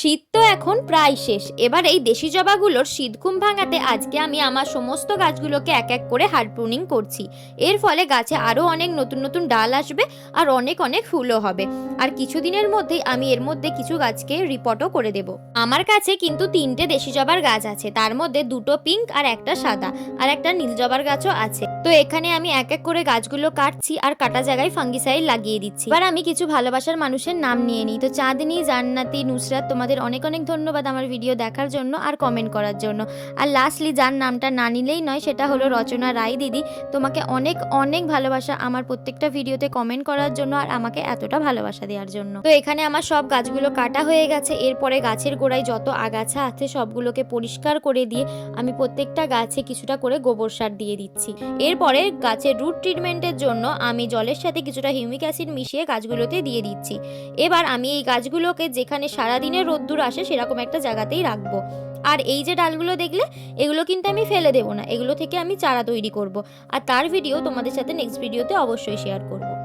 শীত তো এখন প্রায় শেষ। এবার এই দেশি জবাগুলোর শীতঘুম ভাঙাতে আজকে আমি আমার সমস্ত গাছগুলোকে এক এক করে হার্ড প্রুনিং করছি। এর ফলে গাছে আরও অনেক নতুন নতুন ডাল আসবে আর অনেক অনেক ফুলও হবে। আর কিছুদিনের মধ্যেই আমি এর মধ্যে কিছু গাছকে রিপোর্টও করে দেব। আমার কাছে কিন্তু 3টে দেশি জবার গাছ আছে, তার মধ্যে 2টো পিঙ্ক আর একটা সাদা, আর একটা নীল জবার গাছও আছে। তো এখানে আমি এক এক করে গাছগুলো কাটছি আর কাটা জায়গায় ফাঙ্গিসাইড লাগিয়ে দিচ্ছি। এবার আমি কিছু ভালোবাসার মানুষের নাম নিয়ে নিই। তো চাঁদনি, জান্নাতি, নুসরাত, তোমাদের অনেক অনেক ধন্যবাদ আমার ভিডিও দেখার জন্য আর কমেন্ট করার জন্য। আর লাস্টলি যার নামটা না নিলেই নয় সেটা হলো রচনা রায় দিদি। তোমাকে অনেক অনেক ভালোবাসা আমার প্রত্যেকটা ভিডিওতে কমেন্ট করার জন্য আর আমাকে এতটা ভালোবাসা দেওয়ার জন্য। তো এখানে আমার সব গাছগুলো কাটা হয়ে গেছে। এরপরে গাছের গোড়ায় যত আগাছা আছে সবগুলোকে পরিষ্কার করে দিয়ে আমি প্রত্যেকটা গাছে কিছুটা করে গোবর সার দিয়ে দিচ্ছি। এরপরে গাছের রুট ট্রিটমেন্টের জন্য আমি জলের সাথে কিছুটা হিউমিক অ্যাসিড মিশিয়ে গাছগুলোতে দিয়ে দিচ্ছি। এবার আমি এই গাছগুলোকে যেখানে সারাদিনের রোদ্দুর আসে সেরকম একটা জায়গাতেই রাখবো। আর এই যে ডালগুলো দেখলে, এগুলো কিন্তু আমি ফেলে দেবো না, এগুলো থেকে আমি চারা তৈরি করব। আর তার ভিডিও তোমাদের সাথে নেক্সট ভিডিওতে অবশ্যই শেয়ার করব।